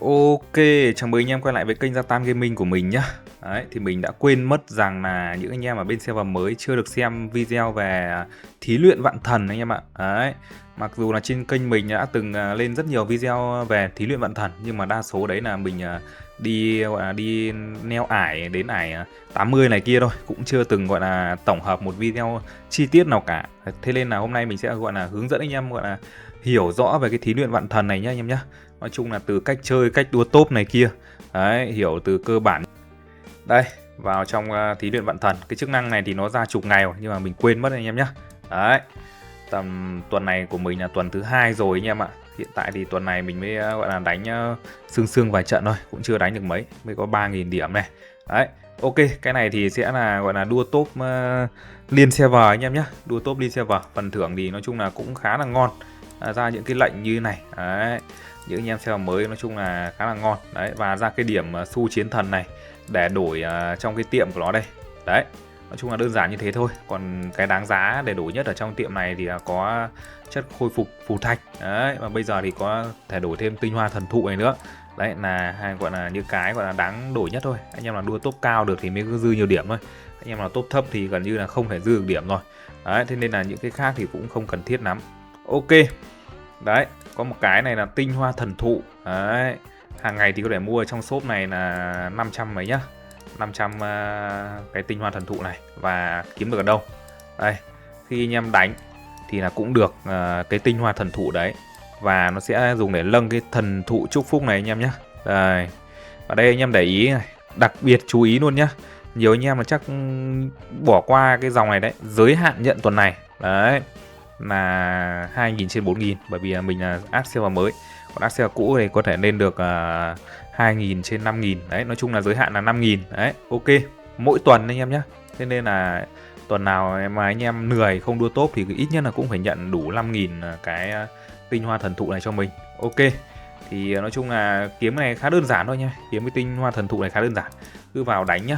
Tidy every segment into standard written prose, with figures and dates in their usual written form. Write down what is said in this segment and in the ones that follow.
Ok, chào mừng anh em quay lại với kênh Gia Tam Gaming của mình nhá. Đấy, thì mình đã quên mất rằng là những anh em ở bên server mới chưa được xem video về thí luyện vạn thần anh em ạ. Đấy, mặc dù là trên kênh mình đã từng lên rất nhiều video về thí luyện vạn thần, nhưng mà đa số đấy là mình đi gọi là đi neo ải đến ải 80 này kia thôi, cũng chưa từng gọi là tổng hợp một video chi tiết nào cả. Thế nên là hôm nay mình sẽ gọi là hướng dẫn anh em gọi là hiểu rõ về cái thí luyện vạn thần này nhá anh em nhá. Nói chung là từ cách chơi, cách đua top này kia. Đấy, hiểu từ cơ bản. Đây, vào trong thí luyện vạn thần. Cái chức năng này thì nó ra chục ngày rồi, nhưng mà mình quên mất anh em nhé. Đấy, tầm tuần này của mình là tuần thứ 2 rồi anh em ạ. Hiện tại thì tuần này mình mới gọi là đánh sương sương vài trận thôi, cũng chưa đánh được mấy, mới có 3.000 điểm này. Đấy, ok, cái này thì sẽ là gọi là đua top liên server anh em nhé. Đua top liên server, phần thưởng thì nói chung là cũng khá là ngon. Ra những cái lệnh như này. Đấy, những anh em server mới nói chung là khá là ngon. Đấy, và ra cái điểm xu chiến thần này để đổi trong cái tiệm của nó đây. Đấy, nói chung là đơn giản như thế thôi. Còn cái đáng giá để đổi nhất ở trong tiệm này thì có chất khôi phục phù thạch. Đấy, và bây giờ thì có thể đổi thêm tinh hoa thần thụ này nữa. Đấy là hai gọi là những cái gọi là đáng đổi nhất thôi. Anh em là đua top cao được thì mới dư nhiều điểm thôi. Anh em là top thấp thì gần như là không thể dư được điểm rồi. Đấy, thế nên là những cái khác thì cũng không cần thiết lắm. Ok. Đấy, có một cái này là tinh hoa thần thụ. Đấy, hàng ngày thì có thể mua ở trong shop này là 500 mấy nhá. 500 cái tinh hoa thần thụ này. Và kiếm được ở đâu? Đây, khi anh em đánh thì là cũng được cái tinh hoa thần thụ đấy. Và nó sẽ dùng để nâng cái thần thụ chúc phúc này anh em nhé. Đây, ở đây anh em để ý này, đặc biệt chú ý luôn nhá. Nhiều anh em là chắc bỏ qua cái dòng này đấy. Giới hạn nhận tuần này. Đấy, là 2.000 trên 4.000, bởi vì mình là áp server mới. Còn áp server cũ thì có thể lên được 2.000 trên 5.000. Đấy, nói chung là giới hạn là 5.000. Đấy, ok. Mỗi tuần anh em nhé. Thế nên là tuần nào mà anh em lười không đua top thì ít nhất là cũng phải nhận đủ 5.000 cái tinh hoa thần thụ này cho mình. Ok. Thì nói chung là kiếm này khá đơn giản thôi nha. Kiếm cái tinh hoa thần thụ này khá đơn giản. Cứ vào đánh nhá.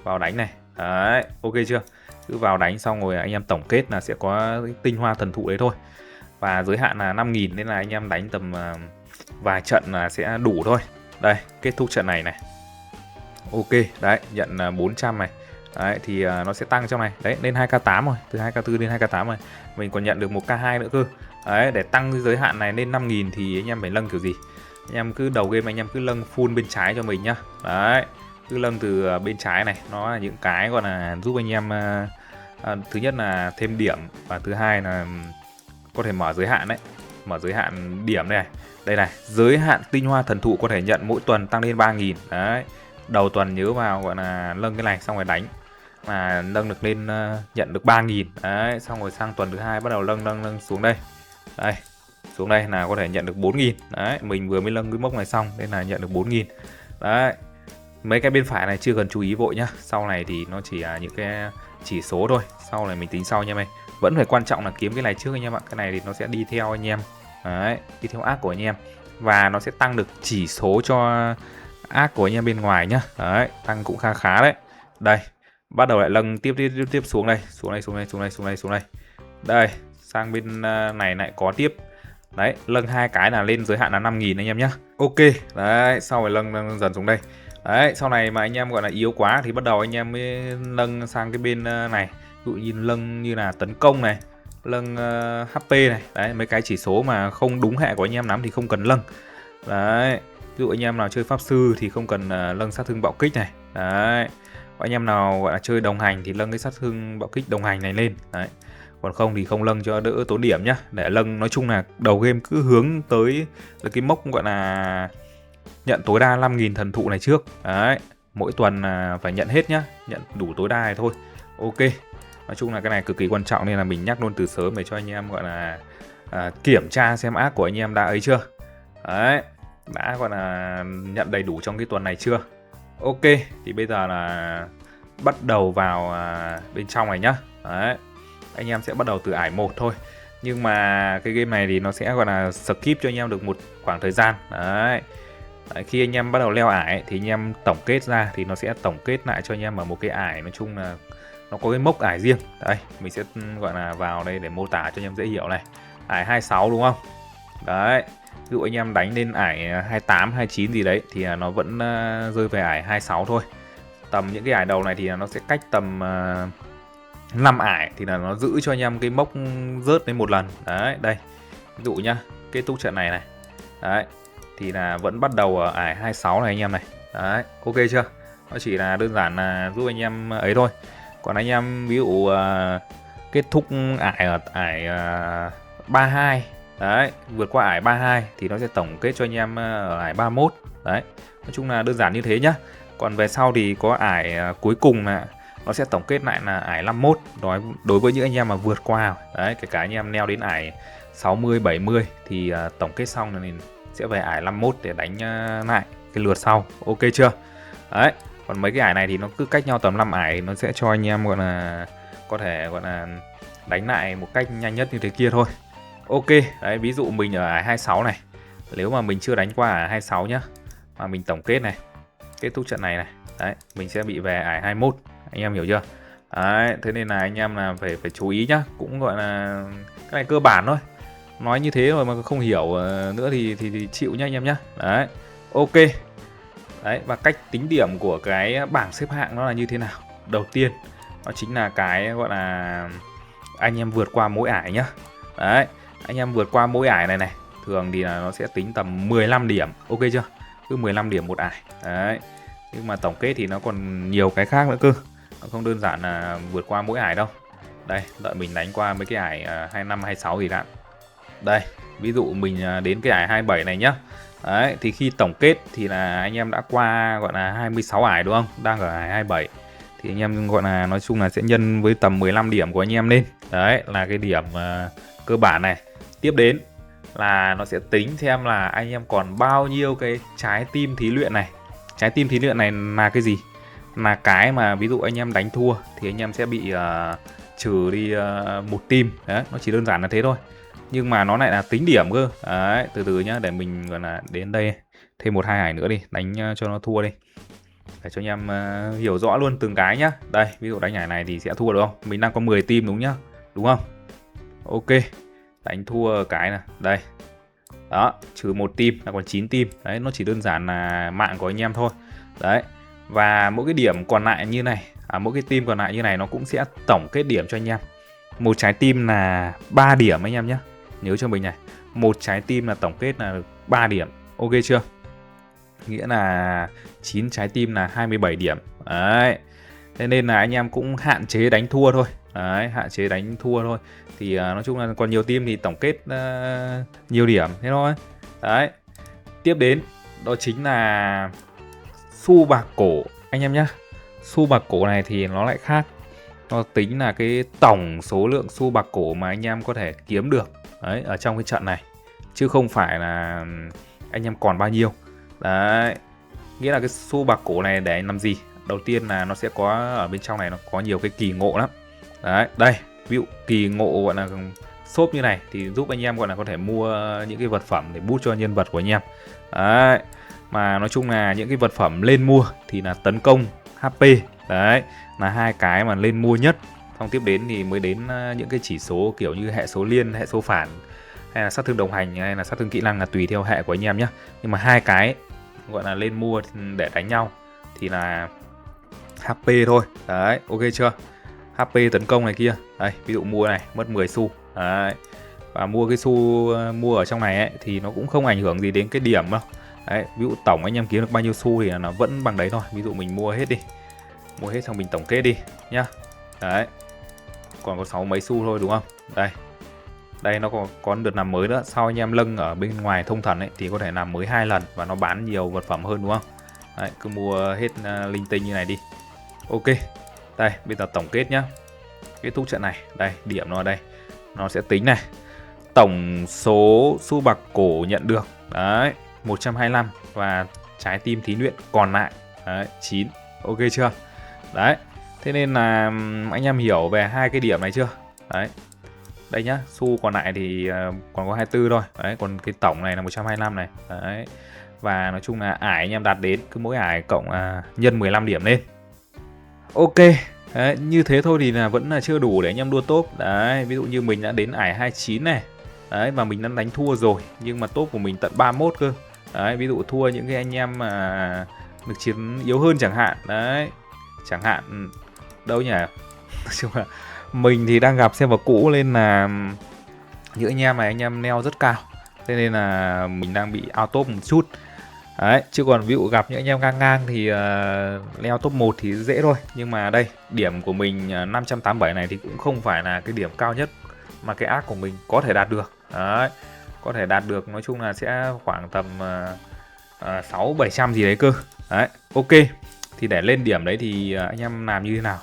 Vào đánh này. Đấy, ok chưa? Cứ vào đánh xong rồi anh em tổng kết là sẽ có tinh hoa thần thụ đấy thôi. Và giới hạn là 5.000 nên là anh em đánh tầm vài trận là sẽ đủ thôi. Đây, kết thúc trận này này. Ok, đấy, nhận 400 này. Đấy, thì nó sẽ tăng trong này. Đấy, lên 2k8 rồi, từ 2k4 lên 2k8 rồi. Mình còn nhận được 1k2 nữa cơ. Đấy, để tăng cái giới hạn này lên 5.000 thì anh em phải nâng kiểu gì? Anh em cứ đầu game anh em cứ nâng full bên trái cho mình nhá. Đấy, cứ nâng từ bên trái này. Nó là những cái gọi là giúp anh em thứ nhất là thêm điểm, và thứ hai là có thể mở giới hạn đấy. Mở giới hạn điểm này. Đây này, giới hạn tinh hoa thần thụ có thể nhận mỗi tuần tăng lên 3.000. Đấy, đầu tuần nhớ vào gọi là nâng cái này xong rồi đánh mà nâng được lên nhận được 3.000. Đấy, xong rồi sang tuần thứ hai bắt đầu nâng xuống đây. Đây, xuống đây là có thể nhận được 4.000. Đấy, mình vừa mới nâng cái mốc này xong nên là nhận được 4.000. Đấy, mấy cái bên phải này chưa cần chú ý vội nhá. Sau này thì nó chỉ là những cái chỉ số thôi, sau này mình tính sau nha em. Vẫn phải quan trọng là kiếm cái này trước anh em ạ. Cái này thì nó sẽ đi theo anh em. Đấy, đi theo ác của anh em. Và nó sẽ tăng được chỉ số cho ác của anh em bên ngoài nhá. Đấy, tăng cũng khá khá đấy. Đây, bắt đầu lại nâng tiếp xuống đây. Xuống đây. Đây, sang bên này lại có tiếp. Đấy, nâng hai cái là lên giới hạn là 5.000 anh em nhá. Ok, đấy, sau rồi nâng dần xuống đây. Đấy, sau này mà anh em gọi là yếu quá thì bắt đầu anh em mới nâng sang cái bên này. Ví dụ như nâng như là tấn công này, nâng HP này. Đấy, mấy cái chỉ số mà không đúng hệ của anh em lắm thì không cần nâng. Đấy, ví dụ anh em nào chơi pháp sư thì không cần nâng sát thương bạo kích này. Đấy, anh em nào gọi là chơi đồng hành thì nâng cái sát thương bạo kích đồng hành này lên. Đấy, còn không thì không nâng cho đỡ tốn điểm nhá. Để nâng nói chung là đầu game cứ hướng tới cái mốc gọi là nhận tối đa 5.000 thần thụ này trước. Đấy, mỗi tuần phải nhận hết nhá, nhận đủ tối đa này thôi. Ok, nói chung là cái này cực kỳ quan trọng nên là mình nhắc luôn từ sớm để cho anh em gọi là kiểm tra xem ác của anh em đã ấy chưa. Đấy, đã gọi là nhận đầy đủ trong cái tuần này chưa. Ok, thì bây giờ là bắt đầu vào bên trong này nhá. Đấy, anh em sẽ bắt đầu từ ải 1 thôi. Nhưng mà cái game này thì nó sẽ gọi là skip cho anh em được một khoảng thời gian. Đấy, khi anh em bắt đầu leo ải thì anh em tổng kết ra thì nó sẽ tổng kết lại cho anh em ở một cái ải, nói chung là nó có cái mốc ải riêng. Đây, mình sẽ gọi là vào đây để mô tả cho anh em dễ hiểu này. Ải 26 đúng không? Đấy, ví dụ anh em đánh lên ải 28, 29 gì đấy thì nó vẫn rơi về ải 26 thôi. Tầm những cái ải đầu này thì nó sẽ cách tầm 5 ải thì là nó giữ cho anh em cái mốc rớt lên một lần. Đấy, đây. Ví dụ nhá, kết thúc trận này này. Đấy, thì là vẫn bắt đầu ở ải 26 này anh em này. Đấy, ok chưa? Nó chỉ là đơn giản là giúp anh em ấy thôi. Còn anh em ví dụ kết thúc ải ở ải 32. Đấy, vượt qua ải 32 thì nó sẽ tổng kết cho anh em ở ải 31. Đấy, nói chung là đơn giản như thế nhá. Còn về sau thì có ải cuối cùng là nó sẽ tổng kết lại là ải 51 đối với những anh em mà vượt qua. Đấy, kể cả anh em neo đến ải 60, 70 thì tổng kết xong thì sẽ về ải 51 để đánh lại cái lượt sau. Ok chưa? Đấy, còn mấy cái ải này thì nó cứ cách nhau tầm 5 ải, nó sẽ cho anh em gọi là có thể gọi là đánh lại một cách nhanh nhất như thế kia thôi. Ok, đấy, ví dụ mình ở ải 26 này. Nếu mà mình chưa đánh qua ải 26 nhá, mà mình tổng kết này, kết thúc trận này này, đấy, mình sẽ bị về ải 21. Anh em hiểu chưa? Đấy, thế nên là anh em là phải chú ý nhá. Cũng gọi là cái này cơ bản thôi. Nói như thế rồi mà không hiểu nữa thì chịu nhá anh em nhá. Đấy, ok. Đấy, và cách tính điểm của cái bảng xếp hạng nó là như thế nào? Đầu tiên, nó chính là cái gọi là anh em vượt qua mỗi ải nhá. Đấy, anh em vượt qua mỗi ải này này, thường thì là nó sẽ tính tầm 15 điểm, ok chưa? Cứ 15 điểm một ải. Đấy. Nhưng mà tổng kết thì nó còn nhiều cái khác nữa cơ. Nó không đơn giản là vượt qua mỗi ải đâu. Đây, đợi mình đánh qua mấy cái ải 25, 26 gì đã. Đây, ví dụ mình đến cái ải 27 này nhá. Đấy, thì khi tổng kết thì là anh em đã qua gọi là 26 ải đúng không? Đang ở ải 27. Thì anh em gọi là nói chung là sẽ nhân với tầm 15 điểm của anh em lên. Đấy, là cái điểm cơ bản này. Tiếp đến là nó sẽ tính xem là anh em còn bao nhiêu cái trái tim thí luyện này. Trái tim thí luyện này là cái gì? Là cái mà ví dụ anh em đánh thua thì anh em sẽ bị trừ đi một tim. Đấy, nó chỉ đơn giản là thế thôi. Nhưng mà nó lại là tính điểm cơ. Đấy, từ từ nhá, để mình gọi là đến đây thêm 1-2 ải nữa đi, đánh cho nó thua đi. Để cho anh em hiểu rõ luôn từng cái nhá. Đây, ví dụ đánh ải này thì sẽ thua được không? Mình đang có 10 tim đúng nhá. Đúng không? Ok. Đánh thua cái này, đây. Đó, trừ 1 tim là còn 9 tim. Đấy, nó chỉ đơn giản là mạng của anh em thôi. Đấy. Và mỗi cái điểm còn lại như này, mỗi cái tim còn lại như này nó cũng sẽ tổng kết điểm cho anh em. Một trái tim là 3 điểm anh em nhé. Nhớ cho mình này, một trái tim là tổng kết là 3 điểm. Ok chưa? Nghĩa là 9 trái tim là 27 điểm. Đấy. Thế nên là anh em cũng hạn chế đánh thua thôi. Đấy, hạn chế đánh thua thôi. Thì nói chung là còn nhiều team thì tổng kết nhiều điểm thế thôi. Đấy. Tiếp đến đó chính là xu bạc cổ anh em nhé. Xu bạc cổ này thì nó lại khác. Nó tính là cái tổng số lượng xu bạc cổ mà anh em có thể kiếm được đấy ở trong cái trận này, chứ không phải là anh em còn bao nhiêu. Đấy, nghĩa là cái xu bạc cổ này để làm gì? Đầu tiên là nó sẽ có ở bên trong này, nó có nhiều cái kỳ ngộ lắm. Đấy, đây, ví dụ kỳ ngộ gọi là shop như này thì giúp anh em gọi là có thể mua những cái vật phẩm để boost cho nhân vật của anh em. Đấy, mà nói chung là những cái vật phẩm lên mua thì là tấn công, HP. Đấy, là hai cái mà lên mua nhất. Xong tiếp đến thì mới đến những cái chỉ số kiểu như hệ số liên, hệ số phản, hay là sát thương đồng hành, hay là sát thương kỹ năng, là tùy theo hệ của anh em nhé. Nhưng mà hai cái gọi là lên mua để đánh nhau thì là HP thôi. Đấy, ok chưa? HP tấn công này kia. Đây, ví dụ mua này mất 10 xu. Đấy. Và mua cái xu mua ở trong này ấy, thì nó cũng không ảnh hưởng gì đến cái điểm đâu. Đấy, ví dụ tổng anh em kiếm được bao nhiêu xu thì nó vẫn bằng đấy thôi. Ví dụ mình mua hết đi. Mua hết xong mình tổng kết đi nhá. Đấy. Còn có 6 mấy xu thôi đúng không? Đây. Đây nó có đợt làm mới nữa. Sau anh em lâng ở bên ngoài thông thần ấy thì có thể làm mới 2 lần và nó bán nhiều vật phẩm hơn đúng không? Đấy, cứ mua hết linh tinh như này đi. Ok. Đây, bây giờ tổng kết nhá. Kết thúc trận này. Đây, điểm nó ở đây. Nó sẽ tính này. Tổng số xu bạc cổ nhận được. Đấy, 125. Và trái tim thí luyện còn lại. Đấy, 9. Ok chưa? Đấy. Thế nên là anh em hiểu về hai cái điểm này chưa? Đấy. Đây nhá, xu còn lại thì còn có 24 thôi. Đấy, còn cái tổng này là 125 này. Đấy. Và nói chung là ải anh em đạt đến, cứ mỗi ải cộng nhân 15 điểm lên. Ok. Đấy, như thế thôi thì là vẫn là chưa đủ để anh em đua top. Đấy, ví dụ như mình đã đến ải 29 này. Đấy, và mình đã đánh thua rồi, nhưng mà top của mình tận 31 cơ. Đấy, ví dụ thua những cái anh em mà được chiến yếu hơn chẳng hạn. Đấy, chẳng hạn đâu nhỉ. Nói chung là mình thì đang gặp server cũ nên là những anh em này anh em neo rất cao, thế nên là mình đang bị out top một chút. Đấy, chứ còn ví dụ gặp những anh em ngang ngang thì leo top 1 thì dễ thôi. Nhưng mà đây, điểm của mình 587 này thì cũng không phải là cái điểm cao nhất mà cái ác của mình có thể đạt được. Đấy, có thể đạt được, nói chung là sẽ khoảng tầm 600-700 gì đấy cơ. Đấy, ok. Thì để lên điểm đấy thì anh em làm như thế nào?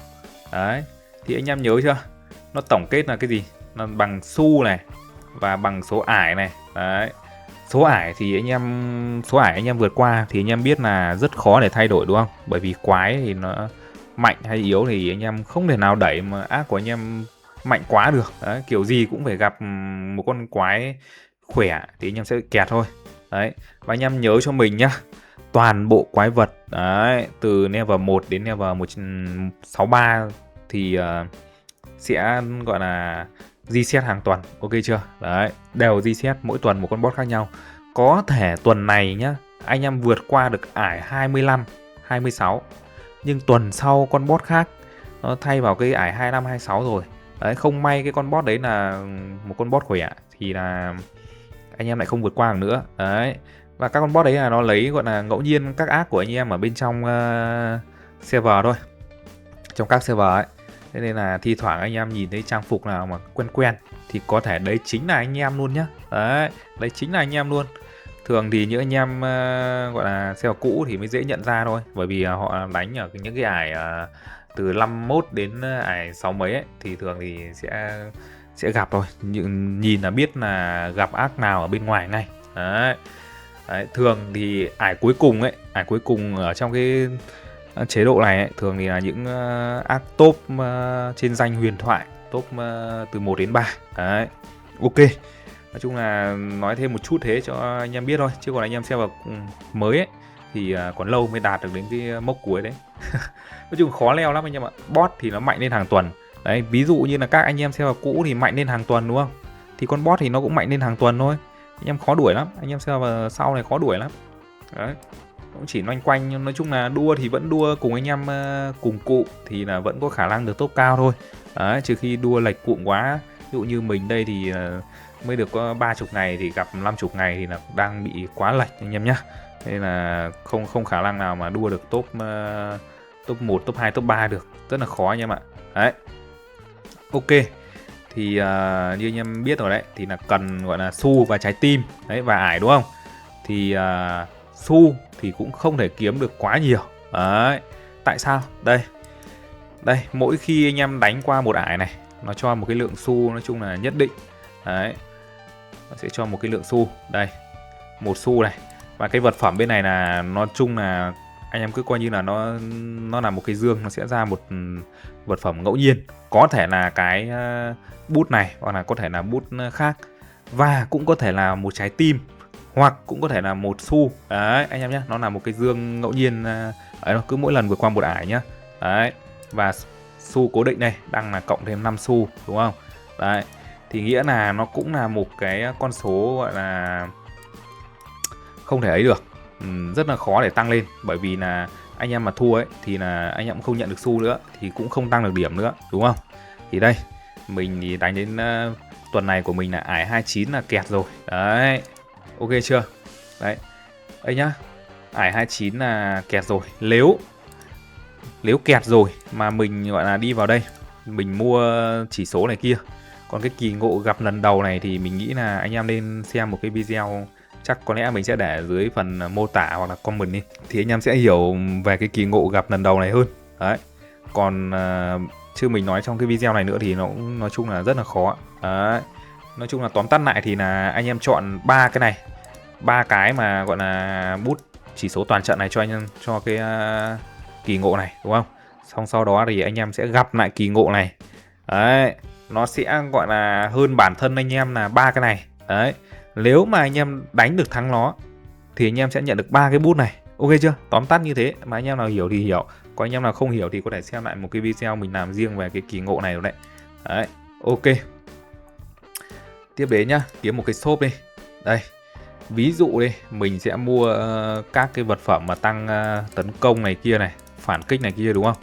Đấy, thì anh em nhớ chưa? Nó tổng kết là cái gì? Nó bằng xu này và bằng số ải này. Đấy, số ải thì số ải anh em vượt qua thì anh em biết là rất khó để thay đổi đúng không? Bởi vì quái thì nó mạnh hay yếu thì anh em không thể nào đẩy mà ác của anh em mạnh quá được. Đấy, kiểu gì cũng phải gặp một con quái khỏe thì anh em sẽ kẹt thôi. Đấy, và anh em nhớ cho mình nhá, toàn bộ quái vật đấy, từ level 1 đến level 163 thì sẽ gọi là reset hàng tuần, ok chưa? Đấy, đều reset mỗi tuần một con boss khác nhau. Có thể tuần này nhá, anh em vượt qua được ải 25, 26, nhưng tuần sau con boss khác nó thay vào cái ải 25, 26 rồi. Đấy, không may cái con boss đấy là một con boss khỏe thì là anh em lại không vượt qua được nữa. Đấy, và các con boss đấy là nó lấy gọi là ngẫu nhiên các ác của anh em ở bên trong server thôi, trong các server ấy. Thế nên là thi thoảng anh em nhìn thấy trang phục nào mà quen quen thì có thể đấy chính là anh em luôn nhá. Đấy, đấy chính là anh em luôn. Thường thì những anh em gọi là server cũ thì mới dễ nhận ra thôi, bởi vì họ đánh ở những cái ải từ 51 đến ải 6 mấy ấy, thì thường thì sẽ gặp thôi. Nhìn là biết là gặp ác nào ở bên ngoài ngay. Đấy. Đấy, thường thì ải cuối cùng ở trong cái chế độ này ấy, thường thì là những ác top trên danh huyền thoại, top từ 1 đến 3. Đấy, ok. Nói chung là nói thêm một chút thế cho anh em biết thôi, chứ còn anh em xem vào mới ấy thì còn lâu mới đạt được đến cái mốc cuối đấy. Nói chung khó leo lắm anh em ạ. Boss thì nó mạnh lên hàng tuần. Đấy, ví dụ như là các anh em xem vào cũ thì mạnh lên hàng tuần đúng không? Thì con boss thì nó cũng mạnh lên hàng tuần thôi. Anh em khó đuổi lắm, anh em xem vào sau này khó đuổi lắm. Đấy, cũng chỉ loanh quanh, nói chung là đua thì vẫn đua cùng anh em cùng cụm thì là vẫn có khả năng được top cao thôi. Đấy, trừ khi đua lệch cụm quá. Ví dụ như mình đây thì mới được có 30 ngày thì gặp 50 ngày thì là đang bị quá lệch anh em nhá. Nên là không khả năng nào mà đua được top 1, top 2, top 3 được, rất là khó anh em ạ. Đấy, ok. Thì như anh em biết rồi đấy, thì là cần gọi là xu và trái tim đấy và ải đúng không? Thì xu thì cũng không thể kiếm được quá nhiều. Đấy, tại sao? Đây, mỗi khi anh em đánh qua một ải này, nó cho một cái lượng xu nói chung là nhất định. Đấy, nó sẽ cho một cái lượng xu. Đây, một xu này. Và cái vật phẩm bên này là nói chung là anh em cứ coi như là nó là một cái dương, nó sẽ ra một vật phẩm ngẫu nhiên. Có thể là cái bút này, hoặc là có thể là bút khác, và cũng có thể là một trái tim, hoặc cũng có thể là một xu. Đấy anh em nhé, nó là một cái dương ngẫu nhiên ấy, cứ mỗi lần vượt qua một ải nhá. Đấy, và xu cố định này đang là cộng thêm 5 xu đúng không? Đấy, thì nghĩa là nó cũng là một cái con số gọi là không thể ấy được, rất là khó để tăng lên. Bởi vì là anh em mà thua ấy thì là anh em cũng không nhận được xu nữa, thì cũng không tăng được điểm nữa đúng không? Thì đây, mình thì đánh đến tuần này của mình là ải 29 là kẹt rồi. Đấy, ok chưa? Đấy, ấy nhá, ải 29 là kẹt rồi. Nếu kẹt rồi mà mình gọi là đi vào đây, mình mua chỉ số này kia, còn cái kỳ ngộ gặp lần đầu này thì mình nghĩ là anh em nên xem một cái video, chắc có lẽ mình sẽ để dưới phần mô tả hoặc là comment đi, thì anh em sẽ hiểu về cái kỳ ngộ gặp lần đầu này hơn. Đấy, còn chứ mình nói trong cái video này nữa thì nó cũng nói chung là rất là khó. Đấy, nói chung là tóm tắt lại thì là anh em chọn 3 cái này, 3 cái mà gọi là bút chỉ số toàn trận này cho anh em, cho cái kỳ ngộ này đúng không? Xong sau đó thì anh em sẽ gặp lại kỳ ngộ này. Đấy, nó sẽ gọi là hơn bản thân anh em là 3 cái này. Đấy, nếu mà anh em đánh được thắng nó thì anh em sẽ nhận được 3 cái bút này. Ok chưa? Tóm tắt như thế, mà anh em nào hiểu thì hiểu, còn anh em nào không hiểu thì có thể xem lại một cái video mình làm riêng về cái kỳ ngộ này rồi đấy. Đấy, ok. Tiếp đến nhá, kiếm một cái shop đi. Đây, ví dụ đi, mình sẽ mua các cái vật phẩm mà tăng tấn công này kia này, phản kích này kia đúng không?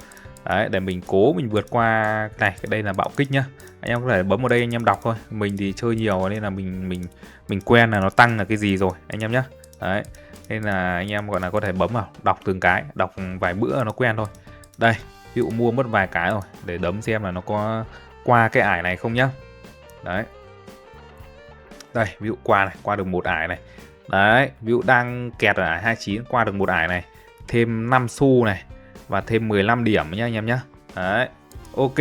Đấy, để mình cố mình vượt qua này, cái đây là bạo kích nhá. Anh em có thể bấm vào đây anh em đọc thôi. Mình thì chơi nhiều nên là mình quen là nó tăng là cái gì rồi anh em nhá. Đấy. Nên là anh em gọi là có thể bấm vào đọc từng cái, đọc vài bữa nó quen thôi. Đây, ví dụ mua mất vài cái rồi để đấm xem là nó có qua cái ải này không nhá. Đấy. Đây, ví dụ qua này, qua được một ải này. Đấy, ví dụ đang kẹt ở ải 29 qua được một ải này, thêm 5 xu này và thêm 15 điểm nhá anh em nhá. Đấy. Ok.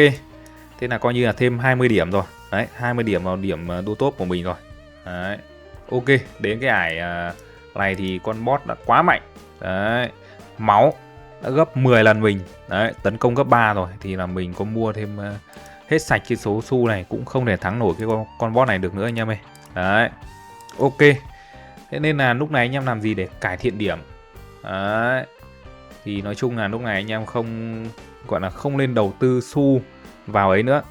Thế là coi như là thêm 20 điểm rồi. Đấy, 20 điểm vào điểm đua top của mình rồi. Đấy. Ok, đến cái ải này thì con boss đã quá mạnh. Đấy. Máu đã gấp 10 lần mình. Đấy, tấn công gấp 3 rồi thì là mình có mua thêm hết sạch cái số xu này cũng không thể thắng nổi cái con boss này được nữa anh em ơi. Đấy. Ok. Thế nên là lúc này anh em làm gì để cải thiện điểm? Đấy. Thì nói chung là lúc này anh em không gọi là không lên đầu tư xu vào ấy nữa,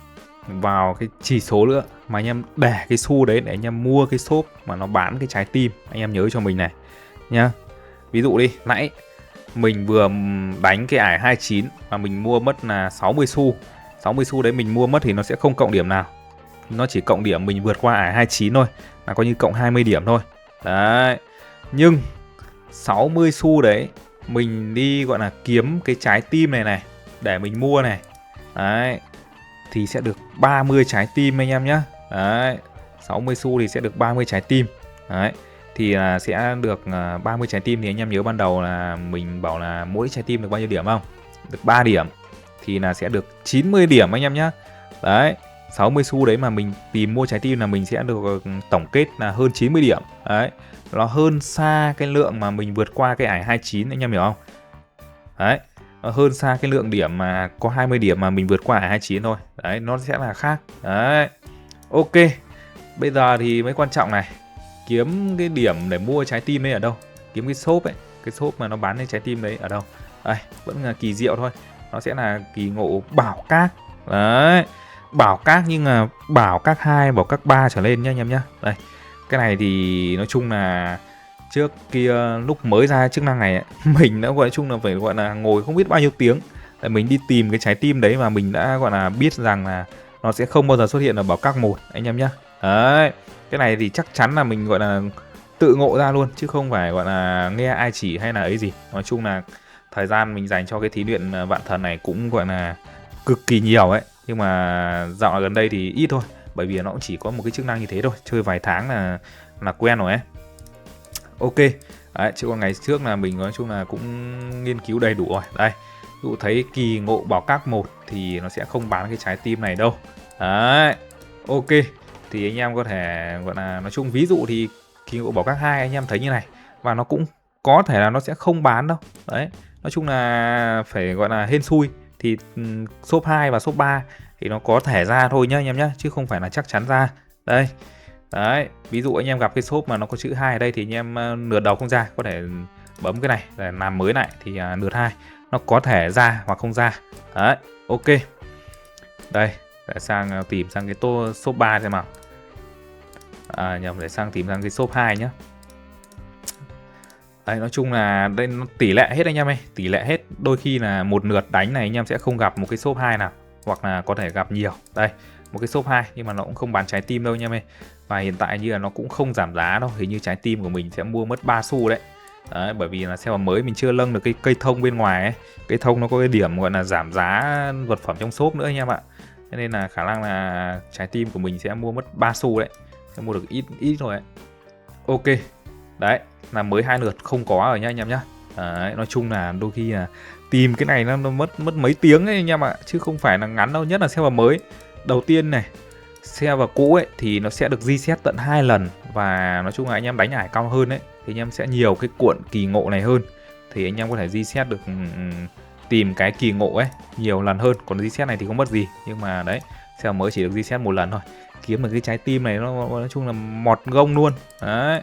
vào cái chỉ số nữa, mà anh em để cái xu đấy để anh em mua cái shop mà nó bán cái trái tim. Anh em nhớ cho mình này nhá. Ví dụ đi, nãy mình vừa đánh cái ải 29 mà mình mua mất là 60 xu. 60 xu đấy mình mua mất thì nó sẽ không cộng điểm nào. Nó chỉ cộng điểm mình vượt qua ải 29 thôi, là coi như cộng 20 điểm thôi. Đấy. Nhưng 60 xu đấy mình đi gọi là kiếm cái trái tim này này để mình mua này. Đấy. Thì sẽ được 30 trái tim anh em nhé. Đấy. 60 xu thì sẽ được 30 trái tim. Đấy. Thì là sẽ được 30 trái tim thì anh em nhớ ban đầu là mình bảo là mỗi trái tim được bao nhiêu điểm không? Được 3 điểm. Thì là sẽ được 90 điểm anh em nhé. Đấy. 60 xu đấy mà mình tìm mua trái tim là mình sẽ được tổng kết là hơn 90 điểm. Đấy. Nó hơn xa cái lượng mà mình vượt qua cái ải 29 anh em hiểu không? Đấy. Nó hơn xa cái lượng điểm mà có 20 điểm mà mình vượt qua ải 29 thôi. Đấy, nó sẽ là khác. Đấy. Ok. Bây giờ thì mới quan trọng này. Kiếm cái điểm để mua trái tim đấy ở đâu? Kiếm cái shop ấy. Cái shop mà nó bán cái trái tim đấy ở đâu? Đây, vẫn là kỳ diệu thôi. Nó sẽ là kỳ ngộ bảo các. Đấy. Bảo các nhưng mà bảo các 2, bảo các 3 trở lên nhá anh em nhá. Đây. Cái này thì nói chung là trước kia lúc mới ra chức năng này ấy, mình đã gọi chung là phải gọi là ngồi không biết bao nhiêu tiếng để mình đi tìm cái trái tim đấy, mà mình đã gọi là biết rằng là nó sẽ không bao giờ xuất hiện ở bảo các 1 anh em nhá. Đấy. Cái này thì chắc chắn là mình gọi là tự ngộ ra luôn chứ không phải gọi là nghe ai chỉ hay là ấy gì. Nói chung là thời gian mình dành cho cái thí luyện vạn thần này cũng gọi là cực kỳ nhiều ấy, nhưng mà dạo gần đây thì ít thôi, bởi vì nó cũng chỉ có một cái chức năng như thế thôi, chơi vài tháng là quen rồi ấy. Ok. Đấy, chứ còn ngày trước là mình nói chung là cũng nghiên cứu đầy đủ rồi. Đây, ví dụ thấy kỳ ngộ bảo các 1 thì nó sẽ không bán cái trái tim này đâu. Đấy. Ok. Thì anh em có thể gọi là nói chung ví dụ thì kỳ ngộ bảo các 2 anh em thấy như này, và nó cũng có thể là nó sẽ không bán đâu. Đấy. Nói chung là phải gọi là hên xui, thì shop 2 và shop 3 thì nó có thể ra thôi nhá anh em nhá, chứ không phải là chắc chắn ra. Đây. Đấy, ví dụ anh em gặp cái shop mà nó có chữ 2 ở đây thì anh em lượt đầu không ra, có thể bấm cái này để làm mới lại thì lượt 2 nó có thể ra hoặc không ra. Đấy, ok. Đây, để sang tìm sang cái shop 3 xem nào. Nhầm, để sang tìm sang cái shop 2 nhá. Đấy, nói chung là đây nó tỷ lệ hết anh em ơi, tỷ lệ hết. Đôi khi là một lượt đánh này anh em sẽ không gặp một cái shop 2 nào, hoặc là có thể gặp nhiều. Đây, một cái shop 2 nhưng mà nó cũng không bán trái tim đâu anh em ơi. Và hiện tại như là nó cũng không giảm giá đâu, hình như trái tim của mình sẽ mua mất 3 xu đấy. Đấy, bởi vì là xe mới mình chưa nâng được cái cây thông bên ngoài ấy. Cây thông nó có cái điểm gọi là giảm giá vật phẩm trong shop nữa anh em ạ. Thế nên là khả năng là trái tim của mình sẽ mua mất 3 xu đấy. Sẽ mua được ít rồi đấy. Ok. Đấy, là mới 2 lượt không có rồi nha anh em nhá. Đấy, nói chung là đôi khi là tìm cái này nó mất mấy tiếng ấy anh em ạ, chứ không phải là ngắn đâu, nhất là xe mới. Đầu tiên này, xe vào cũ ấy thì nó sẽ được reset tận 2 lần, và nói chung là anh em đánh ải cao hơn ấy thì anh em sẽ nhiều cái cuộn kỳ ngộ này hơn, thì anh em có thể reset được tìm cái kỳ ngộ ấy nhiều lần hơn. Còn reset này thì không mất gì, nhưng mà đấy, xe mới chỉ được reset một lần thôi. Kiếm được cái trái tim này nó nói chung là mọt gông luôn. Đấy.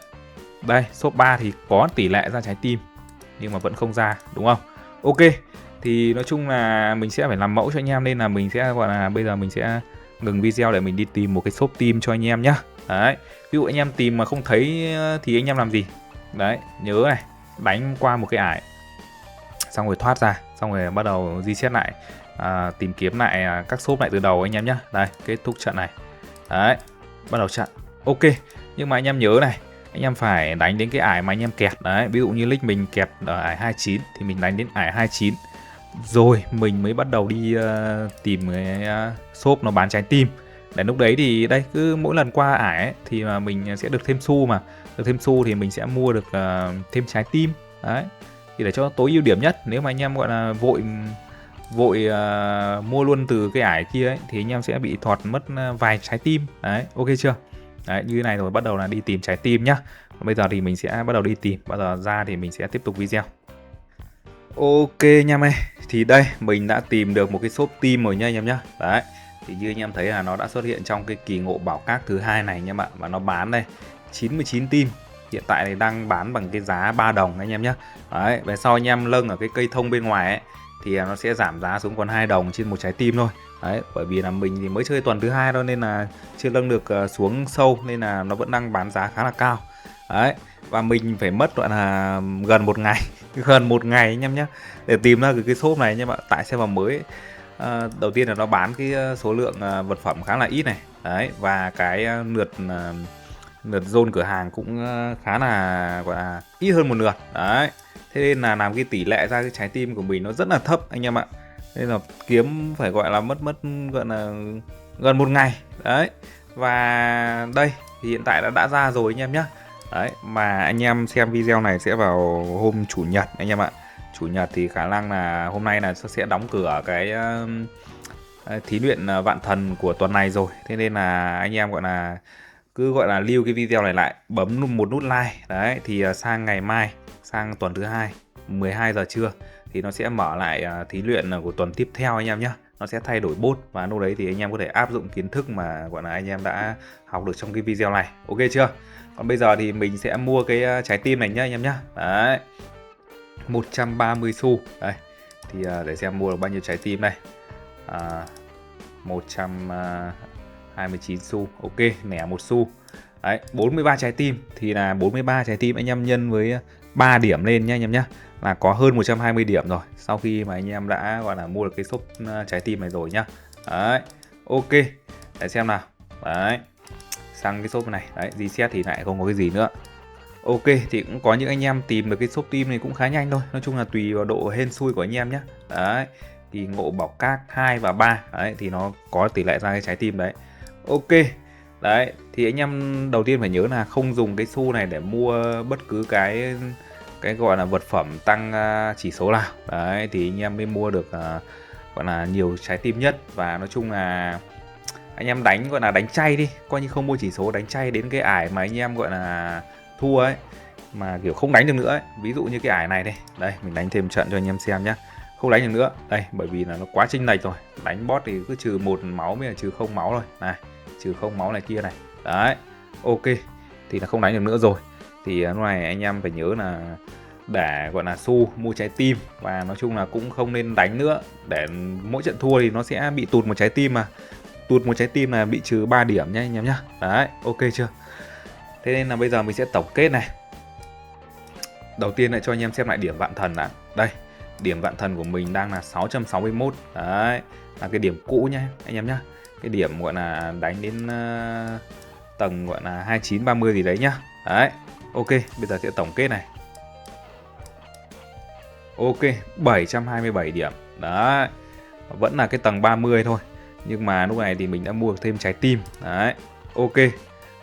Đây, shop 3 thì có tỷ lệ ra trái tim nhưng mà vẫn không ra, đúng không? Ok. Thì nói chung là mình sẽ phải làm mẫu cho anh em, nên là mình sẽ gọi là bây giờ mình sẽ ngừng video để mình đi tìm một cái shop team cho anh em nhé. Đấy, ví dụ anh em tìm mà không thấy thì anh em làm gì? Đấy, nhớ này, đánh qua một cái ải, xong rồi thoát ra, xong rồi bắt đầu reset lại, tìm kiếm lại các shop lại từ đầu anh em nhé. Đây, kết thúc trận này. Đấy, bắt đầu trận. Ok, nhưng mà anh em nhớ này, anh em phải đánh đến cái ải mà anh em kẹt. Đấy, ví dụ như nick mình kẹt ở ải 29 thì mình đánh đến ải 29 rồi mình mới bắt đầu đi tìm cái shop nó bán trái tim. Để lúc đấy thì đây, cứ mỗi lần qua ải ấy, thì mà mình sẽ được thêm xu, mà được thêm xu thì mình sẽ mua được thêm trái tim. Đấy, thì để cho tối ưu điểm nhất, nếu mà anh em gọi là vội vội mua luôn từ cái ải kia ấy, thì anh em sẽ bị thọt mất vài trái tim. Đấy, ok chưa? Đấy, như thế này rồi bắt đầu là đi tìm trái tim nhá. Còn bây giờ thì mình sẽ bắt đầu đi tìm, bao giờ ra thì mình sẽ tiếp tục video. Ok nha em ơi, thì đây mình đã tìm được một cái shop team rồi nha anh em nhá. Đấy, thì như anh em thấy là nó đã xuất hiện trong cái kỳ ngộ bảo các thứ hai này nha bạn, và nó bán đây 99 team. Hiện tại thì đang bán bằng cái giá 3 đồng anh em nhé. Đấy, về sau anh em lâng ở cái cây thông bên ngoài ấy, thì nó sẽ giảm giá xuống còn 2 đồng trên một trái tim thôi. Đấy, bởi vì là mình thì mới chơi tuần thứ hai thôi nên là chưa lâng được xuống sâu, nên là nó vẫn đang bán giá khá là cao. Đấy, và mình phải mất gọi là gần một ngày gần một ngày anh em nhé, để tìm ra cái shop này. Nhưng mà tại server mới đầu tiên là nó bán cái số lượng vật phẩm khá là ít này. Đấy, và cái lượt zone cửa hàng cũng khá là gọi là ít hơn một lượt. Đấy, thế nên là làm cái tỷ lệ ra cái trái tim của mình nó rất là thấp anh em ạ, nên là kiếm phải gọi là mất gọi là gần một ngày. Đấy, và đây thì hiện tại đã ra rồi anh em nhé. Đấy, mà anh em xem video này sẽ vào hôm chủ nhật anh em ạ. Chủ nhật thì khả năng là hôm nay là sẽ đóng cửa cái thí luyện vạn thần của tuần này rồi. Thế nên là anh em gọi là cứ gọi là lưu cái video này lại, bấm một nút like. Đấy, thì sang ngày mai, sang tuần thứ hai 12 giờ trưa thì nó sẽ mở lại thí luyện của tuần tiếp theo anh em nhé. Nó sẽ thay đổi bot, và lúc đấy thì anh em có thể áp dụng kiến thức mà gọi là anh em đã học được trong cái video này. Ok chưa? Còn bây giờ thì mình sẽ mua cái trái tim này nhá anh em nhá. Đấy, 130 xu. Đây, thì để xem mua được bao nhiêu trái tim đây. 129 xu. Ok, nẻ 1 xu. Đấy, 43 trái tim thì là 43 trái tim anh em nhân với 3 điểm lên nhá anh em nhá, là có hơn 120 điểm rồi, sau khi mà anh em đã gọi là mua được cái shop trái tim này rồi nhá. Đấy, ok, để xem nào. Đấy, sang cái shop này, đấy, reset thì lại không có cái gì nữa. Ok, thì cũng có những anh em tìm được cái shop team này cũng khá nhanh thôi. Nói chung là tùy vào độ hên xui của anh em nhé. Đấy, thì ngộ bảo các 2 và 3 đấy, thì nó có tỷ lệ ra cái trái tim đấy. Ok, đấy, thì anh em đầu tiên phải nhớ là không dùng cái xu này để mua bất cứ cái gọi là vật phẩm tăng chỉ số nào. Đấy, thì anh em mới mua được gọi là nhiều trái tim nhất. Và nói chung là anh em đánh gọi là đánh chay đi, coi như không mua chỉ số, đánh chay đến cái ải mà anh em gọi là thua ấy, mà kiểu không đánh được nữa ấy. Ví dụ như cái ải này đây, đây mình đánh thêm trận cho anh em xem nhá. Không đánh được nữa đây, bởi vì là nó quá chênh lệch rồi. Đánh boss thì cứ trừ 1 máu mới là trừ 0 máu thôi này, trừ 0 máu này kia này. Đấy, ok, thì là không đánh được nữa rồi. Thì lúc này anh em phải nhớ là để gọi là xu mua trái tim, và nói chung là cũng không nên đánh nữa, để mỗi trận thua thì nó sẽ bị tụt một trái tim, mà tụt một trái tim là bị trừ 3 điểm nhá anh em nhá. Đấy, ok chưa? Thế nên là bây giờ mình sẽ tổng kết này. Đầu tiên lại cho anh em xem lại điểm vạn thần đã. Đây, điểm vạn thần của mình đang là 661. Đấy, là cái điểm cũ nhá anh em nhá. Cái điểm gọi là đánh đến tầng gọi là 29 30 gì đấy nhá. Đấy, ok, bây giờ sẽ tổng kết này. Ok, 727 điểm. Đấy, vẫn là cái tầng 30 thôi, nhưng mà lúc này thì mình đã mua thêm trái tim. Đấy, ok.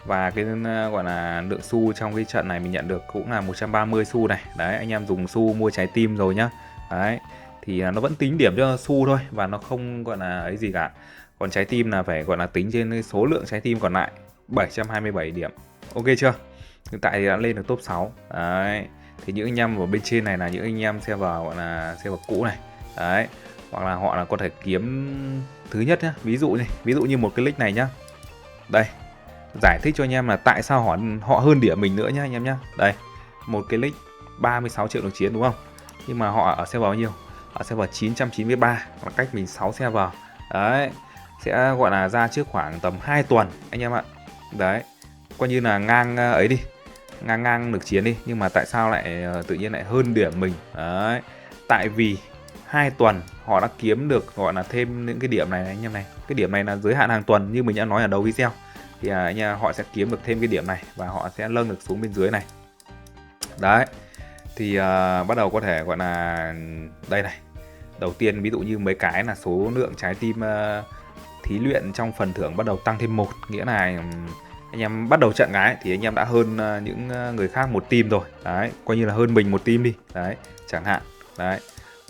Và cái gọi là lượng xu trong cái trận này mình nhận được cũng là 130 xu này. Đấy, anh em dùng xu mua trái tim rồi nhá. Đấy, thì nó vẫn tính điểm cho xu thôi, và nó không gọi là ấy gì cả. Còn trái tim là phải gọi là tính trên số lượng trái tim còn lại. 727 điểm. Ok chưa? Hiện tại thì đã lên được top 6. Đấy, thì những anh em ở bên trên này là những anh em server gọi là server cũ này. Đấy, hoặc là họ là có thể kiếm thứ nhất nhá. Ví dụ như một cái nick này nhá. Đây, giải thích cho anh em là tại sao họ hơn điểm mình nữa nhá anh em nhá. Đây, một cái nick 36 triệu lực chiến đúng không? Nhưng mà họ ở server bao nhiêu? Ở server 993, là cách mình 6 server. Đấy, sẽ gọi là ra trước khoảng tầm 2 tuần anh em ạ. Đấy, coi như là ngang ấy đi, ngang được chiến đi, nhưng mà tại sao lại tự nhiên lại hơn điểm mình đấy? Tại vì 2 tuần họ đã kiếm được gọi là thêm những cái điểm này, anh em này. Cái điểm này là giới hạn hàng tuần như mình đã nói ở đầu video, thì anh em họ sẽ kiếm được thêm cái điểm này và họ sẽ nâng được xuống bên dưới này đấy. Thì bắt đầu có thể gọi là đây này, đầu tiên ví dụ như mấy cái là số lượng trái tim thí luyện trong phần thưởng bắt đầu tăng thêm 1, nghĩa là anh em bắt đầu trận cái thì anh em đã hơn những người khác một team rồi đấy, coi như là hơn mình một team đi đấy, chẳng hạn đấy.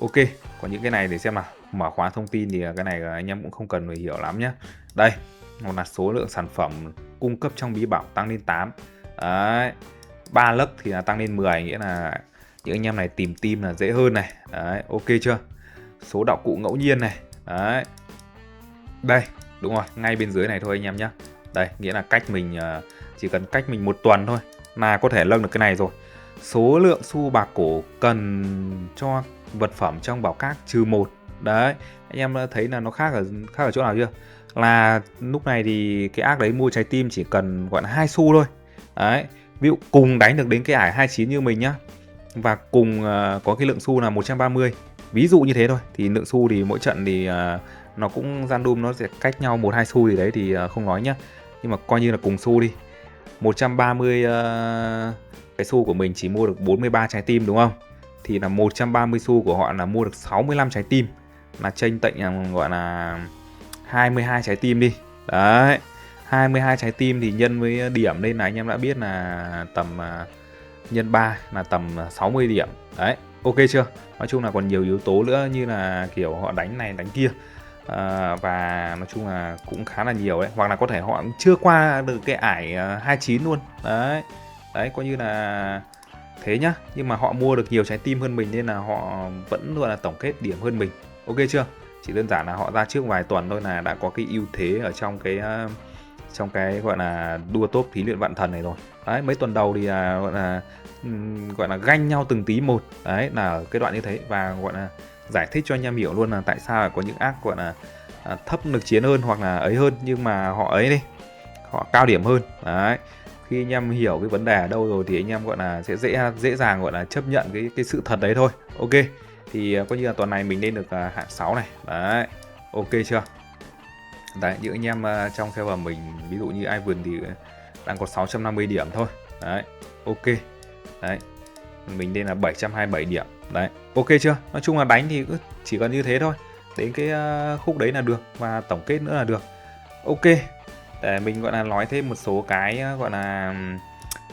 Ok, còn những cái này để xem nào, mở khóa thông tin thì cái này anh em cũng không cần phải hiểu lắm nhé. Đây, một là số lượng sản phẩm cung cấp trong bí bảo tăng lên 8 đấy, 3 lấc thì là tăng lên 10, nghĩa là những anh em này tìm team là dễ hơn này đấy. Ok chưa? Số đạo cụ ngẫu nhiên này đấy, đây đúng rồi, ngay bên dưới này thôi anh em nhé. Đây, nghĩa là cách mình chỉ cần cách mình 1 tuần thôi là có thể nâng được cái này rồi. Số lượng xu bạc cổ cần cho vật phẩm trong bảo các -1 đấy. Anh em thấy là nó khác ở chỗ nào chưa? Là lúc này thì cái ác đấy mua trái tim chỉ cần gọi là 2 xu thôi đấy. Ví dụ cùng đánh được đến cái ải 29 như mình nhá, và cùng có cái lượng xu là 130, ví dụ như thế thôi, thì lượng xu thì mỗi trận thì nó cũng random, nó sẽ cách nhau 1-2 xu gì đấy thì không nói nhá, nhưng mà coi như là cùng xu đi. 130 cái xu của mình chỉ mua được 43 trái tim đúng không? Thì là 130 xu của họ là mua được 65 trái tim, là chênh tệnh gọi là 22 trái tim đi. Đấy, 22 trái tim thì nhân với điểm lên là anh em đã biết là tầm nhân 3 là tầm 60 điểm. Đấy, ok chưa? Nói chung là còn nhiều yếu tố nữa như là kiểu họ đánh này đánh kia. Và nói chung là cũng khá là nhiều đấy, hoặc là có thể họ cũng chưa qua được cái ải 29 luôn đấy. Đấy, coi như là thế nhá, nhưng mà họ mua được nhiều trái tim hơn mình nên là họ vẫn luôn là tổng kết điểm hơn mình. Ok chưa? Chỉ đơn giản là họ ra trước vài tuần thôi là đã có cái ưu thế ở trong cái gọi là đua top thí luyện vạn thần này rồi. Đấy, mấy tuần đầu thì gọi là ganh nhau từng tí một. Đấy là ở cái đoạn như thế, và gọi là giải thích cho anh em hiểu luôn là tại sao có những ác gọi là thấp lực chiến hơn hoặc là ấy hơn, nhưng mà họ ấy đi, họ cao điểm hơn. Đấy, khi anh em hiểu cái vấn đề ở đâu rồi thì anh em gọi là sẽ dễ dàng gọi là chấp nhận cái sự thật đấy thôi. Ok, thì coi như là tuần này mình lên được hạng 6 này. Đấy, ok chưa? Đấy, những anh em trong server mình ví dụ như Ivan thì đang có 650 điểm thôi. Đấy, ok. Đấy, mình lên là 727 điểm. Đấy, ok chưa? Nói chung là đánh thì chỉ cần như thế thôi, đến cái khúc đấy là được, và tổng kết nữa là được. Ok, để mình gọi là nói thêm một số cái gọi là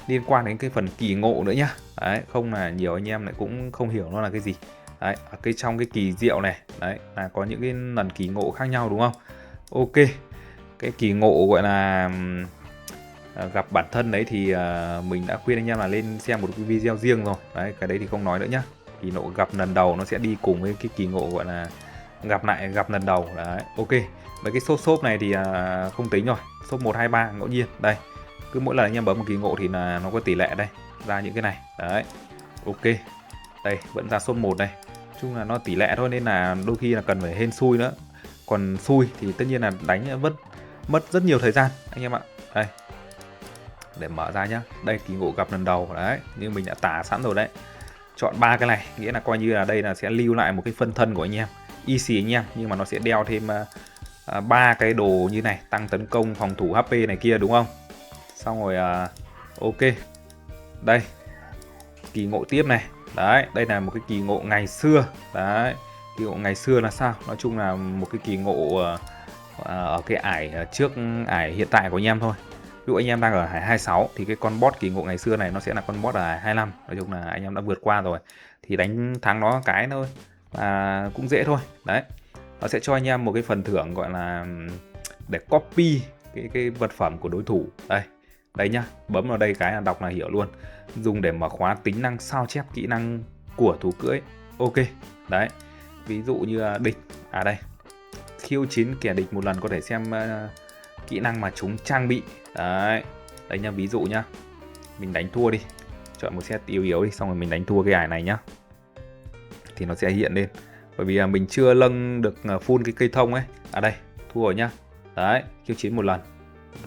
liên quan đến cái phần kỳ ngộ nữa nhá. Đấy, không là nhiều anh em lại cũng không hiểu nó là cái gì. Đấy, ở trong cái kỳ diệu này, đấy là có những cái lần kỳ ngộ khác nhau đúng không? Ok, cái kỳ ngộ gọi là gặp bản thân đấy thì mình đã khuyên anh em là lên xem một cái video riêng rồi. Đấy, cái đấy thì không nói nữa nhá. Kỳ ngộ gặp lần đầu nó sẽ đi cùng với cái kỳ ngộ gọi là gặp lần đầu. Đấy, ok. Mấy cái shop này thì không tính rồi. Shop 1, 2, 3 ngẫu nhiên. Đây, cứ mỗi lần anh em bấm một kỳ ngộ thì là nó có tỷ lệ đây, ra những cái này. Đấy, ok. Đây, vẫn ra shop 1 đây. Nói chung là nó tỷ lệ thôi nên là đôi khi là cần phải hên xui nữa. Còn xui thì tất nhiên là đánh mất rất nhiều thời gian anh em ạ. Đây, để mở ra nhá. Đây, kỳ ngộ gặp lần đầu đấy, như mình đã tả sẵn rồi đấy. Chọn 3 cái này, nghĩa là coi như là đây là sẽ lưu lại một cái phân thân của anh em, easy anh em, nhưng mà nó sẽ đeo thêm 3 cái đồ như này, tăng tấn công, phòng thủ, HP này kia đúng không? Xong rồi ok. Đây, kỳ ngộ tiếp này. Đấy, đây là một cái kỳ ngộ ngày xưa. Đấy, kỳ ngộ ngày xưa là sao? Nói chung là một cái kỳ ngộ ở cái ải trước ải hiện tại của anh em thôi. Ví dụ anh em đang ở ải 26 thì cái con boss kỳ ngộ ngày xưa này nó sẽ là con boss ở ải 25. Nói chung là anh em đã vượt qua rồi thì đánh thắng nó cái thôi, và cũng dễ thôi. Đấy, nó sẽ cho anh em một cái phần thưởng gọi là để copy cái vật phẩm của đối thủ. Đây, đấy nhá, bấm vào đây cái là đọc là hiểu luôn. Dùng để mở khóa tính năng sao chép kỹ năng của thú cưỡi. Ok, đấy, ví dụ như địch đây, khiêu chiến kẻ địch một lần có thể xem kỹ năng mà chúng trang bị. Đấy, đấy nhá, ví dụ nhá, mình đánh thua đi, chọn một set yếu yếu đi, xong rồi mình đánh thua cái ải này nhá, thì nó sẽ hiện lên. Bởi vì mình chưa nâng được full cái cây thông ấy. Đây, thua rồi nhá. Đấy, khiêu chiến một lần.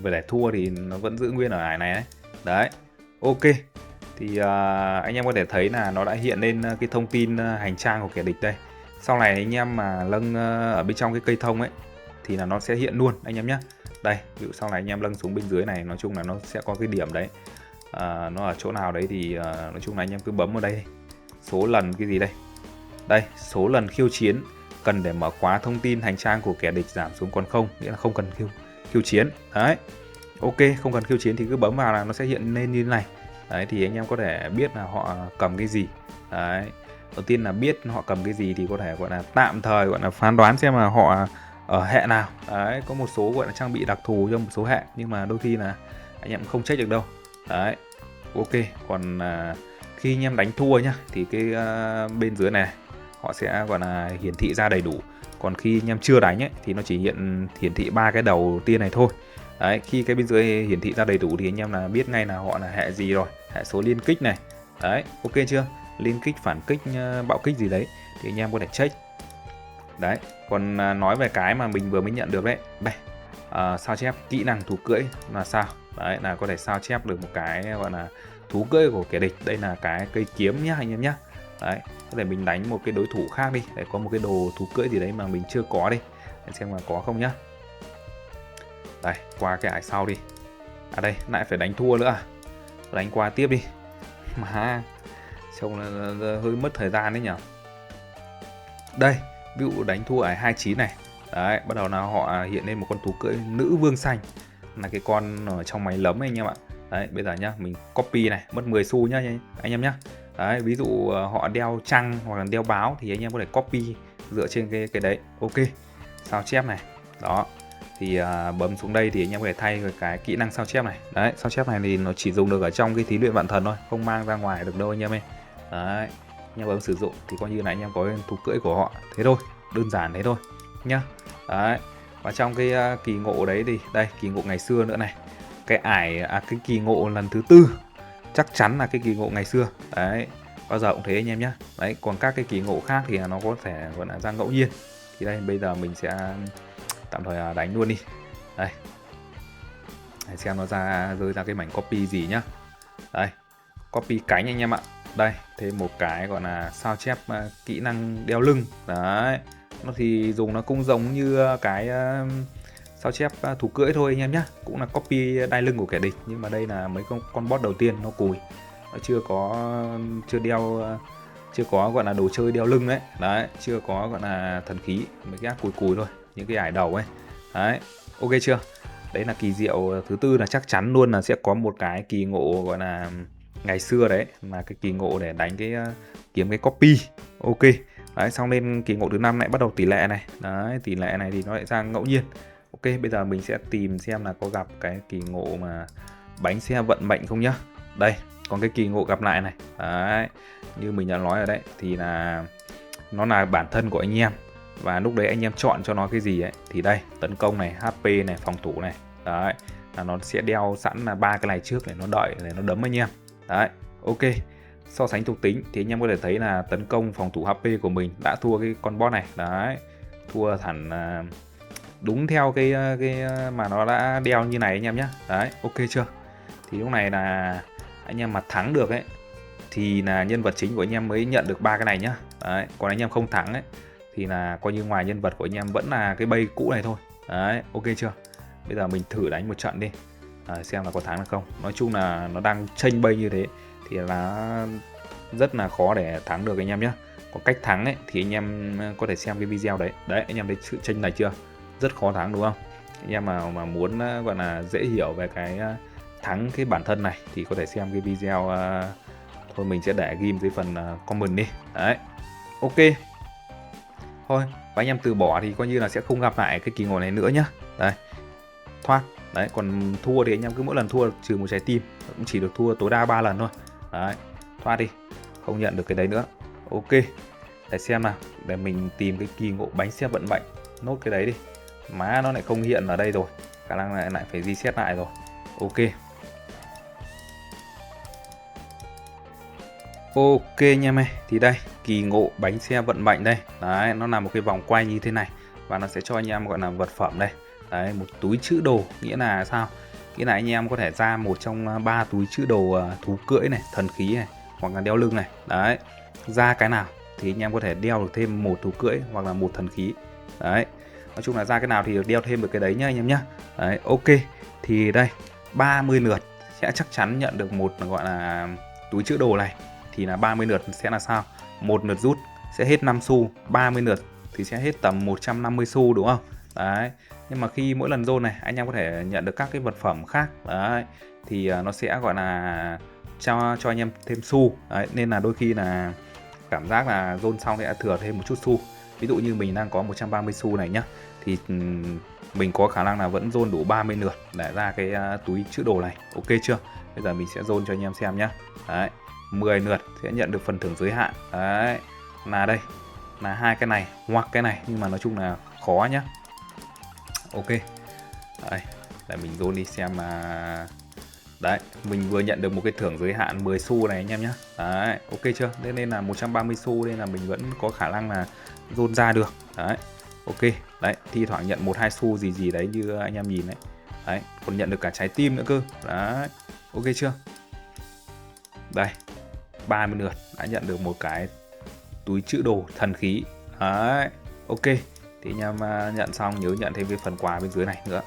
Về để thua thì nó vẫn giữ nguyên ở ải này đấy. Đấy. Ok. Thì anh em có thể thấy là nó đã hiện lên cái thông tin hành trang của kẻ địch đây. Sau này anh em mà lâng ở bên trong cái cây thông ấy thì là nó sẽ hiện luôn anh em nhé. Đây, ví dụ sau này anh em lâng xuống bên dưới này, nói chung là nó sẽ có cái điểm đấy. Nó ở chỗ nào đấy thì nói chung là anh em cứ bấm vào đây. Số lần cái gì đây? Đây, số lần khiêu chiến cần để mở khóa thông tin hành trang của kẻ địch giảm xuống còn 0, nghĩa là không cần khiêu chiến. Đấy. Ok, không cần khiêu chiến thì cứ bấm vào là nó sẽ hiện lên như thế này. Đấy, thì anh em có thể biết là họ cầm cái gì. Đấy. Đầu tiên là biết họ cầm cái gì thì có thể gọi là tạm thời gọi là phán đoán xem là họ ở hệ nào. Đấy, có một số gọi là trang bị đặc thù cho một số hệ, nhưng mà đôi khi là anh em không check được đâu. Đấy. Ok, còn khi anh em đánh thua nhá thì cái bên dưới này họ sẽ gọi là hiển thị ra đầy đủ. Còn khi anh em chưa đánh ấy thì nó chỉ hiển thị 3 cái đầu tiên này thôi. Đấy, khi cái bên dưới hiển thị ra đầy đủ thì anh em là biết ngay là họ là hệ gì rồi. Hệ số liên kích này. Đấy, ok chưa? Liên kích, phản kích, bạo kích gì đấy thì anh em có thể check. Đấy, còn nói về cái mà mình vừa mới nhận được đấy. Đây, sao chép kỹ năng thú cưỡi là sao? Đấy, là có thể sao chép được một cái gọi là thú cưỡi của kẻ địch. Đây là cái cây kiếm nhá anh em nhá. Đấy, có thể mình đánh một cái đối thủ khác đi để có một cái đồ thú cưỡi gì đấy mà mình chưa có đi, để xem là có không nhá. Đây, qua cái ải sau đi. À đây, lại phải đánh thua nữa à? Đánh qua tiếp đi. Mà trông là hơi mất thời gian đấy nhỉ. Đây, ví dụ đánh thua ải 29 này. Đấy, bắt đầu là họ hiện lên một con thú cưỡi nữ vương xanh, là cái con ở trong máy lấm anh em ạ. Đấy, bây giờ nhá, mình copy này, mất 10 xu nhá anh em nhá. Đấy, ví dụ họ đeo trăng hoặc là đeo báo thì anh em có thể copy dựa trên cái đấy. Ok, sao chép này. Đó, thì bấm xuống đây thì anh em có thể thay cái kỹ năng sao chép này. Đấy, sao chép này thì nó chỉ dùng được ở trong cái thí luyện vạn thần thôi, không mang ra ngoài được đâu anh em ơi. Đấy, anh em bấm sử dụng thì coi như là anh em có thú cưỡi của họ. Thế thôi, đơn giản thế thôi nhá. Đấy, và trong cái kỳ ngộ đấy thì đây, kỳ ngộ ngày xưa nữa này. Cái cái kỳ ngộ lần thứ 4 chắc chắn là cái kỳ ngộ ngày xưa. Đấy, bao giờ cũng thế anh em nhé. Đấy, còn các cái kỳ ngộ khác thì nó có thể gọi là ra ngẫu nhiên. Thì đây, bây giờ mình sẽ tạm thời đánh luôn đi. Đây, để xem nó rơi ra cái mảnh copy gì nhá. Đây, copy cánh anh em ạ. Đây, thêm một cái gọi là sao chép kỹ năng đeo lưng. Đấy, nó thì dùng nó cũng giống như cái sao chép thú cưỡi thôi anh em nhé. Cũng là copy đai lưng của kẻ địch, nhưng mà đây là mấy con boss đầu tiên nó cùi, nó chưa có gọi là đồ chơi đeo lưng đấy. Đấy, chưa có gọi là thần khí, mấy cái cùi thôi, những cái ải đầu ấy. Đấy, ok chưa? Đấy là kỳ diệu thứ 4, là chắc chắn luôn là sẽ có một cái kỳ ngộ gọi là ngày xưa đấy, là cái kỳ ngộ để đánh cái kiếm cái copy. Ok. Đấy, xong lên kỳ ngộ thứ 5 lại bắt đầu tỷ lệ này. Đấy, tỷ lệ này thì nó lại sang ngẫu nhiên. Ok, bây giờ mình sẽ tìm xem là có gặp cái kỳ ngộ mà bánh xe vận mệnh không nhá. Đây, còn cái kỳ ngộ gặp lại này. Đấy, như mình đã nói ở đấy thì là nó là bản thân của anh em, và lúc đấy anh em chọn cho nó cái gì ấy thì đây, tấn công này, HP này, phòng thủ này. Đấy, là nó sẽ đeo sẵn là 3 cái này trước để nó đợi để nó đấm anh em. Đấy, ok. So sánh thuộc tính thì anh em có thể thấy là tấn công, phòng thủ, HP của mình đã thua cái con boss này. Đấy, thua hẳn đúng theo cái mà nó đã đeo như này anh em nhé. Đấy, ok chưa? Thì lúc này là anh em mà thắng được ấy thì là nhân vật chính của anh em mới nhận được 3 cái này nhá. Đấy, còn anh em không thắng ấy thì là coi như ngoài nhân vật của anh em vẫn là cái bay cũ này thôi. Đấy, ok chưa? Bây giờ mình thử đánh một trận đi, xem là có thắng được không. Nói chung là nó đang chênh bay như thế thì là rất là khó để thắng được anh em nhé. Có cách thắng ấy thì anh em có thể xem cái video đấy. Đấy, anh em thấy sự chênh này chưa? Rất khó thắng đúng không? Anh em mà muốn gọi là dễ hiểu về cái thắng cái bản thân này thì có thể xem cái video, thôi mình sẽ để ghim dưới phần comment đi. Đấy, ok thôi, và anh em từ bỏ thì coi như là sẽ không gặp lại cái kỳ ngộ này nữa nhá. Đây, thoát. Đấy, còn thua thì anh em cứ mỗi lần thua trừ một trái tim, cũng chỉ được thua tối đa 3 lần thôi. Đấy, thoát đi, không nhận được cái đấy nữa. Ok, để xem nào, để mình tìm cái kỳ ngộ bánh xe vận mệnh, nốt cái đấy đi. Má nó lại không hiện ở đây rồi, khả năng lại phải reset lại rồi. Ok, ok nha em ơi, thì đây kỳ ngộ bánh xe vận mệnh đây. Đấy, nó là một cái vòng quay như thế này và nó sẽ cho anh em gọi là vật phẩm đây. Đấy, một túi trữ đồ nghĩa là sao? Nghĩa là anh em có thể ra một trong 3 túi trữ đồ thú cưỡi này, thần khí này, hoặc là đeo lưng này. Đấy, ra cái nào thì anh em có thể đeo được thêm một thú cưỡi hoặc là một thần khí. Đấy, nói chung là ra cái nào thì đeo thêm được cái đấy nhá anh em nhá. Đấy, ok. Thì đây, 30 lượt sẽ chắc chắn nhận được một gọi là túi trữ đồ này. Thì là 30 lượt sẽ là sao? Một lượt rút sẽ hết 5 xu, 30 lượt thì sẽ hết tầm 150 xu đúng không? Đấy. Nhưng mà khi mỗi lần zone này anh em có thể nhận được các cái vật phẩm khác. Đấy. Thì nó sẽ gọi là cho anh em thêm xu. Đấy. Nên là đôi khi là cảm giác là zone xong sẽ thừa thêm một chút xu. Ví dụ như mình đang có 130 xu này nhá, thì mình có khả năng là vẫn zone đủ 30 lượt để ra cái túi trữ đồ này. Ok chưa? Bây giờ mình sẽ zone cho anh em xem nhá. Đấy, 10 lượt sẽ nhận được phần thưởng giới hạn. Đấy, là đây là hai cái này hoặc cái này, nhưng mà nói chung là khó nhá. Ok, đây để mình zone đi xem mà. Đấy, mình vừa nhận được một cái thưởng giới hạn 10 xu này anh em nhé. Đấy, ok chưa? Thế nên là 130 xu nên là mình vẫn có khả năng là zone ra được. Đấy, ok. Đấy, thi thoảng nhận 1-2 xu gì gì đấy như anh em nhìn đấy. Đấy, còn nhận được cả trái tim nữa cơ. Đấy, ok chưa? Đây, 30 lượt đã nhận được một cái túi trữ đồ thần khí. Đấy, ok. Thì anh em nhận xong nhớ nhận thêm cái phần quà bên dưới này nữa.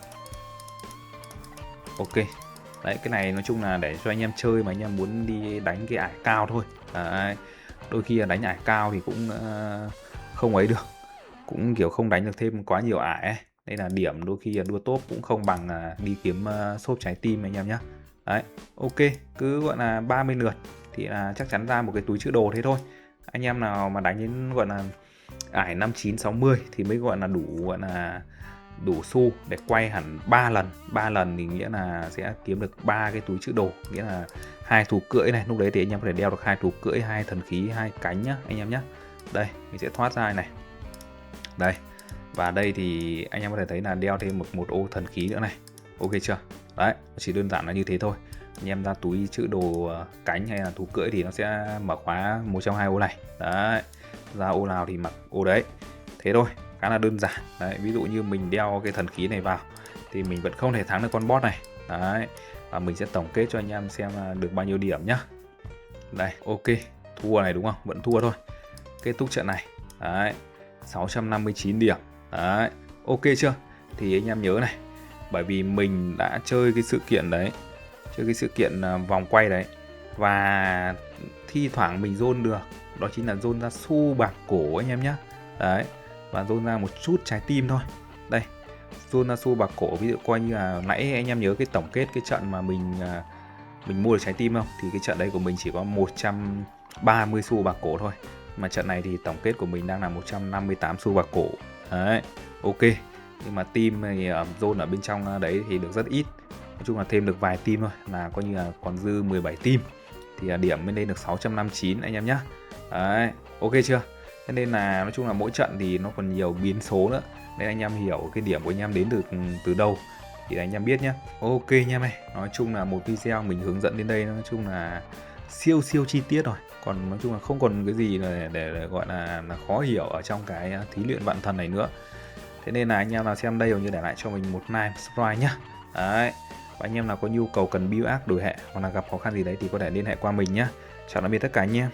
Ok. Đấy, cái này nói chung là để cho anh em chơi mà anh em muốn đi đánh cái ải cao thôi. Đấy, đôi khi là đánh ải cao thì cũng không ấy được, cũng kiểu không đánh được thêm quá nhiều ải ấy. Đây là điểm đôi khi là đua top cũng không bằng đi kiếm xốp trái tim anh em nhé. Đấy, ok, cứ gọi là 30 lượt thì là chắc chắn ra một cái túi chữ đồ thế thôi. Anh em nào mà đánh đến gọi là ải 59-60 thì mới gọi là đủ xu để quay hẳn 3 lần. 3 lần thì nghĩa là sẽ kiếm được 3 cái túi chữ đồ, nghĩa là 2 thú cưỡi này, lúc đấy thì anh em có thể đeo được 2 thú cưỡi, 2 thần khí, 2 cánh nhá anh em nhá. Đây, mình sẽ thoát ra này. Đây. Và đây thì anh em có thể thấy là đeo thêm một ô thần khí nữa này. Ok chưa? Đấy, chỉ đơn giản là như thế thôi. Anh em ra túi chữ đồ cánh hay là thú cưỡi thì nó sẽ mở khóa một trong hai ô này. Đấy. Ra ô nào thì mặc ô đấy. Thế thôi, khá là đơn giản. Đấy, ví dụ như mình đeo cái thần khí này vào thì mình vẫn không thể thắng được con boss này. Đấy. Và mình sẽ tổng kết cho anh em xem được bao nhiêu điểm nhá. Đây, ok. Thua này đúng không? Vẫn thua thôi. Kết thúc trận này. Đấy. 659 điểm. Đấy, ok chưa? Thì anh em nhớ này, bởi vì mình đã chơi cái sự kiện đấy, chơi cái sự kiện vòng quay đấy, và thi thoảng mình zone được, đó chính là zone ra xu bạc cổ anh em nhé. Đấy, và zone ra một chút trái tim thôi. Đây, zone ra xu bạc cổ, ví dụ coi như là nãy anh em nhớ cái tổng kết cái trận mà mình mua được trái tim không? Thì cái trận đấy của mình chỉ có 130 xu bạc cổ thôi. Mà trận này thì tổng kết của mình đang là 158 xu bạc cổ. Đấy, ok. Nhưng mà team thì zone ở bên trong đấy thì được rất ít. Nói chung là thêm được vài team thôi, là coi như là còn dư 17 team. Thì điểm mới lên được 659 anh em nhé. Đấy, ok chưa? Thế nên là nói chung là mỗi trận thì nó còn nhiều biến số nữa. Nên anh em hiểu cái điểm của anh em đến từ đâu thì anh em biết nhé. Ok anh em ơi, nói chung là một video mình hướng dẫn đến đây nói chung là siêu chi tiết rồi. Còn nói chung là không còn cái gì để gọi là khó hiểu ở trong cái thí luyện vạn thần này nữa. Thế nên là anh em nào xem đây như để lại cho mình một like, subscribe nhá. Đấy. Và anh em nào có nhu cầu cần build art đổi hệ hoặc là gặp khó khăn gì đấy thì có thể liên hệ qua mình nhá. Chào tạm biệt tất cả anh em.